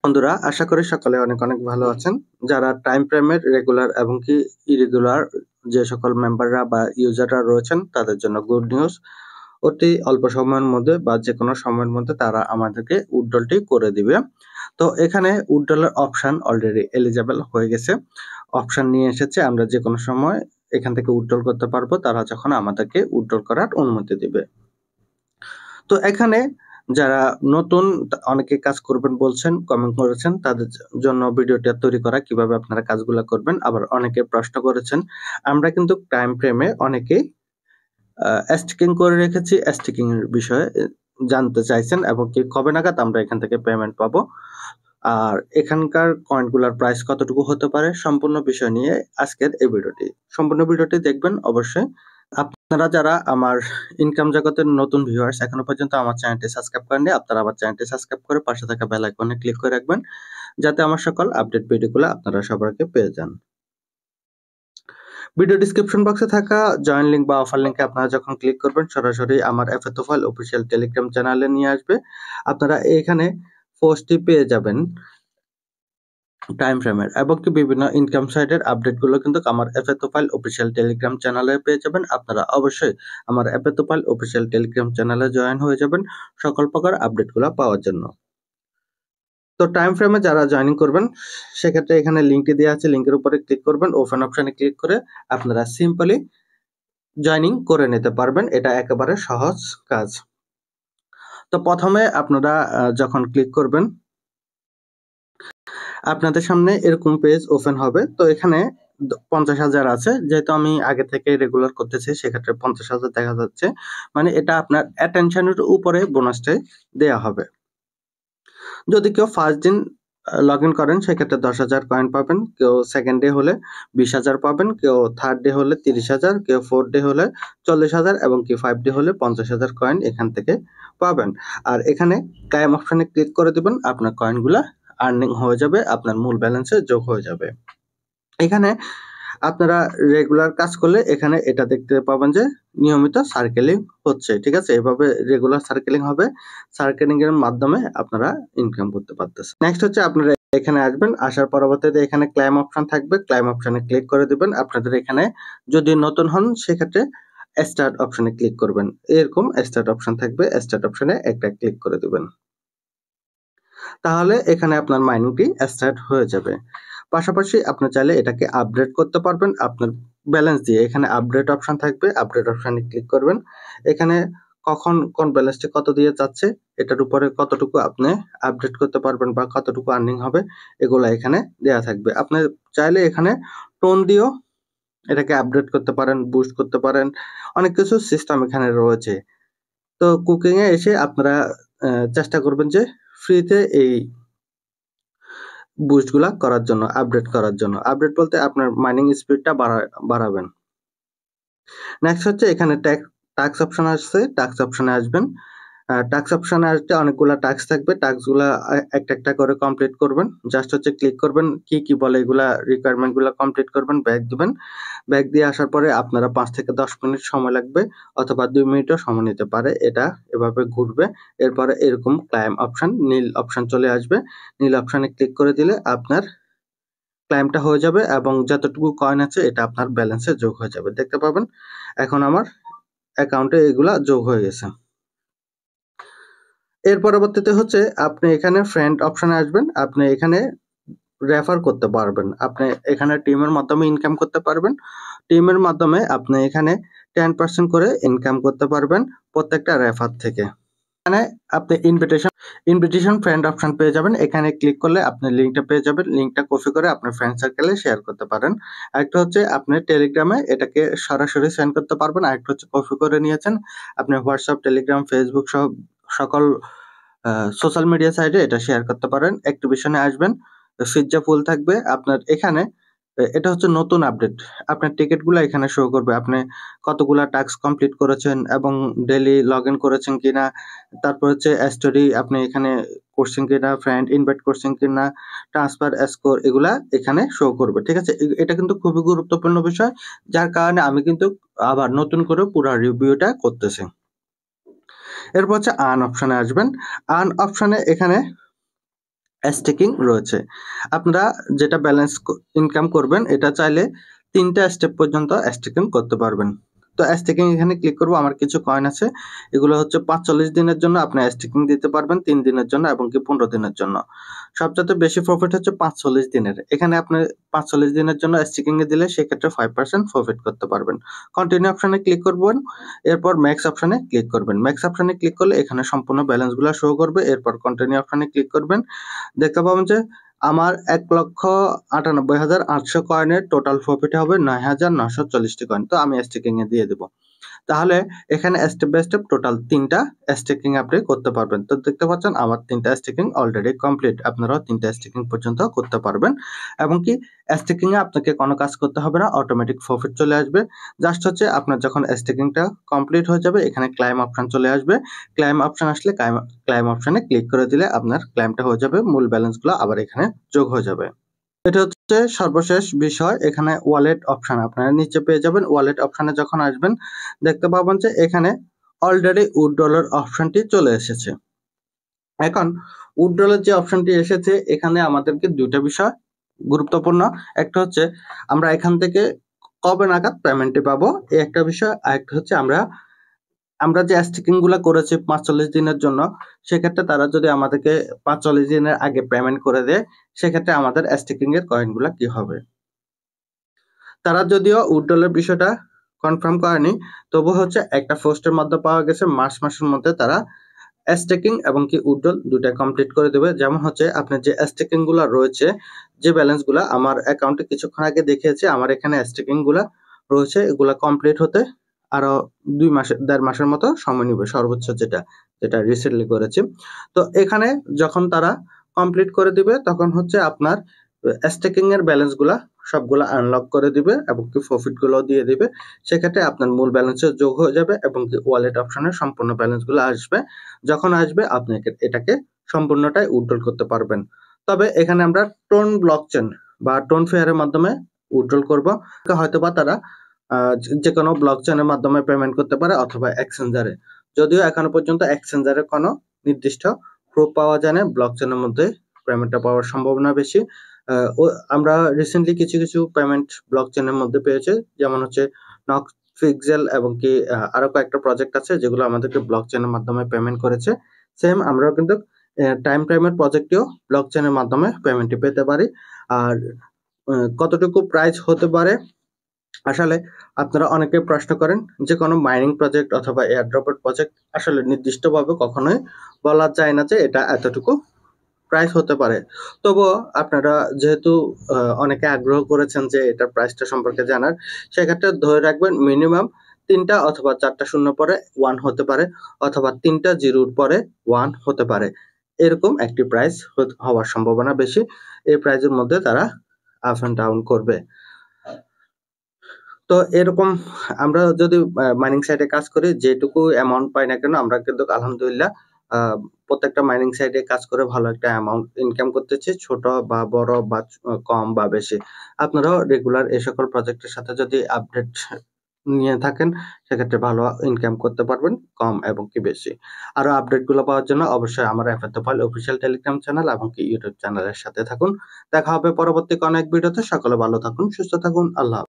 বন্ধুরা, আশা করি সকলে অনেক অনেক ভালো আছেন। যারা টাইম ফ্রেমের রেগুলার এবং কি ইরেগুলার যে সকল মেম্বাররা বা ইউজাররা রয়েছেন তাদের জন্য গুড নিউজ। অতি অল্প সময়ের মধ্যে বা যে কোনো সময়ের মধ্যে তারা আমাদেরকে উইথড্রলটি করে দিবে। তো এখানে উইথড্রলের অপশন অলরেডি এলিজেবল হয়ে গেছে, অপশন নিয়ে এসেছে। আমরা যে কোনো সময় এখান থেকে উইথড্রল করতে পারবো তারা যখন আমাদেরকে উইথড্রল করার অনুমতি দিবে। তো এখানে যারা নতুন অনেকে কাজ করবেন বলছেন, কমেন্ট করেছেন, তাদের জন্য ভিডিওটা তৈরি করা কিভাবে আপনারা কাজগুলো করবেন। আবার অনেকে প্রশ্ন করেছেন, আমরা কিন্তু টাইম ফ্রেমে অনেকেই স্টিকিং করে রেখেছি, স্টিকিং এর বিষয়ে জানতে চাইছেন এবং কি কবে নাগাদ আমরা এখান থেকে পেমেন্ট পাবো আর এখানকার কয়েনগুলোর প্রাইস কতটুকু হতে পারে, সম্পূর্ণ বিষয় নিয়ে আজকের এই ভিডিওটি। সম্পূর্ণ ভিডিওটি দেখবেন অবশ্যই। আপনারা যারা আমার ইনকাম জগতের নতুন ভিউয়ার্স এখনো পর্যন্ত আমার চ্যানেলটি সাবস্ক্রাইব করেননি, আপনারা আমার চ্যানেলটি সাবস্ক্রাইব করে পাশে থাকা বেল আইকনে ক্লিক করে রাখবেন, যাতে আমার সকল আপডেট ভিডিওগুলো আপনারা সবার আগে পেয়ে যান। ভিডিও ডিসক্রিপশন বক্সে থাকা জয়েন লিংক বা অফার লিংকে আপনারা যখন ক্লিক করবেন সরাসরি আমার এফএ তোফায়েল অফিসিয়াল টেলিগ্রাম চ্যানেলে নিয়ে আসবে। আপনারা এখানে পোস্টটি পেয়ে যাবেন টাইম ফ্রেমের এবং কি বিভিন্ন ইনকাম সাইটের আপডেটগুলো কিন্তু আমার এফএ তোফায়েল অফিসিয়াল টেলিগ্রাম চ্যানেলে পেয়ে যাবেন। আপনারা অবশ্যই আমার এফএ তোফায়েল অফিসিয়াল টেলিগ্রাম চ্যানেলে জয়েন হয়ে যাবেন সকল প্রকার আপডেটগুলো পাওয়ার জন্য। তো টাইম ফ্রেমে যারা জয়েনিং করবেন সেক্ষেত্রে এখানে লিঙ্কটি দেওয়া আছে, লিঙ্কের উপরে ক্লিক করবেন, ওপেন অপশনে ক্লিক করে আপনারা সিম্পলি জয়েনিং করে নিতে পারবেন। এটা একেবারে সহজ কাজ। তো প্রথমে আপনারা যখন ক্লিক করবেন আপনাদের সামনে এরকম পেজ ওপেন হবে। তো এখানে 50,000 আছে, যেহেতু আমি আগে থেকে রেগুলার করতেছি সেক্ষেত্রে 50,000 দেখা যাচ্ছে, মানে এটা আপনার অ্যাটেনশনের উপরে বোনাসটাই দেয়া হবে। যদি কেউ ফার্স্ট দিন লগ ইন করেন সেক্ষেত্রে 10,000 কয়েন পাবেন, কেউ সেকেন্ড ডে হলে 20,000 পাবেন, কেউ থার্ড ডে হলে 30,000, কেউ ফোর্থ ডে হলে 40,000 এবং কি 5 ডে হলে 50,000 কয়েন এখান থেকে পাবেন। আর এখানে ক্লেম অপশনে ক্লিক করে দিবেন, আপনার কয়েনগুলা আর্নিং হয়ে যাবে, আপনার মূল ব্যালেন্সে যোগ হয়ে যাবে। এখানে আপনারা রেগুলার কাজ করলে এখানে এটা দেখতে পাবেন যে নিয়মিত সার্কেলিং হচ্ছে, ঠিক আছে। এভাবে রেগুলার সার্কেলিং হবে, সার্কেলিং এর মাধ্যমে আপনারা ইনকাম করতে পারতেছেন। নেক্সট হচ্ছে আপনারা এখানে আসবেন, আসার পরবর্তীতে এখানে ক্লেম অপশন থাকবে, ক্লেম অপশনে ক্লিক করে দিবেন। আপনাদের এখানে যদি নতুন হন সেক্ষেত্রে স্টার্ট অপশনে ক্লিক করবেন, এরকম স্টার্ট অপশন থাকবে, স্টার্ট অপশনে একটা ক্লিক করে দিবেন, তাহলে এখানে আপনার মাইনিংটি স্টার্ট হয়ে যাবে। পাশাপাশি আপনি চাইলে এটাকে আপডেট করতে পারবেন আপনার ব্যালেন্স দিয়ে। এখানে আপডেট অপশন থাকবে, আপডেট অপশনে ক্লিক করবেন। এখানে কখন কোন ব্যালেন্সটি কত দিয়ে যাচ্ছে এটার উপরে কতটুকু আপনি আপডেট করতে পারবেন বা কতটুকু আর্নিং হবে এগুলা এখানে দেয়া থাকবে। আপনি চাইলে এখানে টোন দিয়েও এটাকে আপডেট করতে পারেন, বুস্ট করতে পারেন, অনেক কিছু সিস্টেম এখানে রয়েছে। তো কুকিং এ এসে আপনারা চেষ্টা করবেন যে ফ্রিতে এই বুস্টগুলা করার জন্য, আপডেট করার জন্য। আপডেট বলতে আপনার মাইনিং স্পিডটা বাড়াবেন। নেক্সট হচ্ছে এখানে টাস্ক অপশন আসছে, টাস্ক অপশনে আসবেন। টাস্ক অপশনে আসতে অনেকগুলা টাস্ক থাকবে, টাস্কগুলা একটা একটা করে কমপ্লিট করবেন। জাস্ট হচ্ছে ক্লিক করবেন, কি কি বলে এগুলা রিকোয়ারমেন্ট গুলা কমপ্লিট করবেন, ব্যাক দিবেন। ব্যাক দিয়ে আসার পরে আপনারা 5 থেকে 10 মিনিট সময় লাগবে অথবা 2 মিনিটও সময় নিতে পারে, এটা এভাবে ঘুরবে। এরপরে এরকম ক্লাইম অপশন, নীল অপশন চলে আসবে, নীল অপশনে ক্লিক করে দিলে আপনার ক্লাইমটা হয়ে যাবে এবং যতটুকু কয়েন আছে এটা আপনার ব্যালেন্সে যোগ হয়ে যাবে। দেখতে পাবেন এখন আমার অ্যাকাউন্টে এগুলা যোগ হয়ে গেছে। এর পরবর্তীতে হচ্ছে আপনি এখানে ফ্রেন্ড অপশনে আসবেন, আপনি এখানে রেফার করতে পারবেন, আপনি এখানে টিমের মাধ্যমে ইনকাম করতে পারবেন। টিমের মাধ্যমে আপনি এখানে 10% করে ইনকাম করতে পারবেন প্রত্যেকটা রেফার থেকে। এখানে আপনি ইনভিটেশন ফ্রেন্ড অপশন পেয়ে যাবেন, এখানে ক্লিক করলে আপনি লিঙ্কটা পেয়ে যাবেন, লিঙ্কটা কপি করে আপনার ফ্রেন্ড সার্কেলে শেয়ার করতে পারেন। আরেকটা হচ্ছে আপনি টেলিগ্রামে এটাকে সরাসরি সেন্ড করতে পারবেন, আরেকটা হচ্ছে কপি করে নিয়েছেন আপনি হোয়াটসঅ্যাপ, টেলিগ্রাম, ফেসবুক সহ সকল সোশ্যাল মিডিয়া সাইটে এটা শেয়ার করতে পারেন। অ্যাক্টিভেশনে আসবেন, ফিজ্জা ফুল থাকবে আপনার এখানে। এটা হচ্ছে নতুন আপডেট, আপনার টিকেটগুলো এখানে শো করবে, আপনি কতগুলা টাস্ক কমপ্লিট করেছেন এবং ডেইলি লগ ইন করেছেন কিনা, তারপর হচ্ছে স্টোরি আপনি এখানে করছেন কিনা, ফ্রেন্ড ইনভাইট করছেন কিনা, ট্রান্সফার স্কোর এগুলা এখানে শো করবে, ঠিক আছে। এটা কিন্তু খুবই গুরুত্বপূর্ণ বিষয়, যার কারণে আমি কিন্তু আবার নতুন করে পুরো রিভিউটা করতেছি। এরপর হচ্ছে আর্ন অপশনে আসবেন, আর্ন অপশনে এখানে স্টেকিং রয়েছে। আপনারা যেটা ব্যালেন্স ইনকাম করবেন এটা চাইলে ৩টা স্টেপ পর্যন্ত স্টেকিং করতে পারবেন। তো স্টেকিং এখানে ক্লিক করব। আমার কিছু কয়েন আছে। এগুলো হচ্ছে ৪৫ দিনের জন্য আপনি স্টেকিং দিতে পারবেন, ৩ দিনের জন্য এবং কি ১৫ দিনের জন্য। সবচাইতে বেশি প্রফিট হচ্ছে ৪৫ দিনের। এখানে আপনি ৪৫ দিনের জন্য স্টেকিং এ দিলে সেক্ষেত্রে 5% প্রফিট করতে পারবেন। কন্টিনিউ অপশনে ক্লিক করবেন, এরপর ম্যাক্স অপশনে ক্লিক করবেন। ম্যাক্স অপশনে ক্লিক করলে এখানে সম্পূর্ণ ব্যালেন্সগুলো শো করবে। এরপর কন্টিনিউ অপশনে ক্লিক করবেন। দেখতে পাবেন যে আমার ১,৯৮,৮০০ কয়েনের টোটাল প্রফিট হবে ৯,৯৪০ টি কয়েন। তো আমি স্টেকিং এ দিয়ে দেব। তাহলে এখানে স্টেপ বাই স্টেপ টোটাল ৩টা স্টেকিং আপনি করতে পারবেন। তো দেখতে পাচ্ছেন আমার ৩টা স্টেকিং অলরেডি কমপ্লিট। আপনারাও ৩টা স্টেকিং পর্যন্ত করতে পারবেন এবং কি স্টেকিং এ আপনাকে কোনো কাজ করতে হবে না, অটোমেটিক প্রফিট চলে আসবে। জাস্ট হচ্ছে আপনার যখন স্টেকিংটা কমপ্লিট হয়ে যাবে এখানে ক্লাইম অপশন চলে আসবে। ক্লাইম অপশন আসলে ক্লাইম অপশনে ক্লিক করে দিলে আপনার ক্লাইমটা হয়ে যাবে, মূল ব্যালেন্সগুলো আবার এখানে যোগ হয়ে যাবে। এটা হচ্ছে সর্বশেষ বিষয়। এখানে ওয়ালেট অপশন আপনারা নিচে পেয়ে যাবেন। ওয়ালেট অপশনে যখন আসবেন দেখতে পাবেন যে এখানে অলরেডি উইথড্রলের অপশনটি চলে এসেছে। এখন উইথড্রলের যে অপশনটি এসেছে এখানে আমাদেরকে দুইটা বিষয় গুরুত্বপূর্ণ। একটা হচ্ছে আমরা এখান থেকে কবে নাগাদ পেমেন্টটি পাবো এই একটা বিষয়, আর একটা হচ্ছে আমরা যে স্টেকিং গুলা করেছি ৪৫ দিনের জন্য, সেক্ষেত্রে তারা যদি আমাদেরকে ৪৫ দিনের আগে পেমেন্ট করে দেয় সেক্ষেত্রে আমাদের স্টেকিং এর কয়েনগুলা কি হবে। তারা যদিও উইথড্রলের বিষয়টা কনফার্ম করেনি, তবু হচ্ছে একটা পোস্টের মধ্যে পাওয়া গেছে মার্চ মাসের মধ্যে তারা স্টেকিং এবং কি উইথড্রল দুইটা কমপ্লিট করে দেবে। যেমন হচ্ছে আপনার যে স্টেকিং গুলা রয়েছে, যে ব্যালেন্স গুলা আমার অ্যাকাউন্টে কিছুক্ষণ আগে দেখিয়েছে, আমার এখানে স্টেকিং গুলা রয়েছে, এগুলা কমপ্লিট হতে আরো ১.৫ মাসের মতো সময় নিবে সর্বোচ্চ, যেটা রিসেন্টলি করেছি। তো এখানে যখন তারা কমপ্লিট করে দিবে তখন হচ্ছে আপনার স্টেকিং এর ব্যালেন্স গুলা সবগুলা আনলক করে দিবে এবং কি প্রফিট গুলো দিয়ে দিবে। সেক্ষেত্রে আপনার মূল ব্যালেন্সে যোগ হয়ে যাবে এবং কি ওয়ালেট অপশনে সম্পূর্ণ ব্যালেন্স গুলো আসবে। যখন আসবে আপনি এটাকে সম্পূর্ণটাই উইথড্রল করতে পারবেন। তবে এখানে আমরা টোন ব্লকচেন বা টোন ফেয়ারের মাধ্যমে উইথড্রল করব। হয়তোবা তারা যে কোনো ব্লকচেনের মাধ্যমে পেমেন্ট করতে পারে অথবা এক্সচেঞ্জারে। যদিও এখনো পর্যন্ত এক্সচেঞ্জারে কোনো নির্দিষ্ট প্রুফ পাওয়া যায় না, ব্লকচেনের মধ্যে পেমেন্টটা পাওয়ার সম্ভাবনা বেশি। আমরা রিসেন্টলি কিছু পেমেন্ট ব্লকচেনের মধ্যে পেয়েছি, যেমন হচ্ছে নক্স পিক্সেল এবং কি আরো কয়েকটা প্রজেক্ট আছে যেগুলো আমাদেরকে ব্লকচেনের মাধ্যমে পেমেন্ট করেছে। সেম আমরাও কিন্তু টাইমের প্রজেক্টেও ব্লকচেনের মাধ্যমে পেমেন্টটি পেতে পারি। আর কতটুকু প্রাইস হতে পারে, আসলে আপনারা অনেকে প্রশ্ন করেন যে কোনো মাইনিং প্রজেক্ট অথবা এয়ারড্রপের প্রজেক্ট আসলে নির্দিষ্টভাবে কখনোই বলা যায় না যে এটা এতটুকু প্রাইস হতে পারে। তবুও আপনারা যেহেতু অনেকে আগ্রহ করেছেন যে এটার প্রাইসটা সম্পর্কে জানার, সেক্ষেত্রে ধরে রাখবেন মিনিমাম ৩টা অথবা ৪টা শূন্য পরে 1 হতে পারে অথবা ৩টা জিরোর পরে 1 হতে পারে। এরকম একটি প্রাইস হওয়ার সম্ভাবনা বেশি। এই প্রাইসের মধ্যে তারা আপ এন্ড ডাউন করবে। তো এরকম আমরা যদি মাইনিং সাইটে কাজ করি, যেটুকু অ্যামাউন্ট পাই না কেন আমরা কিন্তু আলহামদুলিল্লাহ প্রত্যেকটা মাইনিং সাইটে কাজ করে ভালো একটা অ্যামাউন্ট ইনকাম করতেছি, ছোট বা বড় বা কম বা বেশি। আপনারাও রেগুলার এই সকল প্রজেক্টের সাথে যদি আপডেট নিয়ে থাকেন সেক্ষেত্রে ভালো ইনকাম করতে পারবেন, কম এবং কি বেশি। আরো আপডেট গুলো পাওয়ার জন্য অবশ্যই আমার এফএতোফাইল অফিসিয়াল টেলিগ্রাম চ্যানেল এবং কি ইউটিউব চ্যানেলের সাথে থাকুন। দেখা হবে পরবর্তী কোনো এক ভিডিওতে। সকলে ভালো থাকুন, সুস্থ থাকুন। আল্লাহ।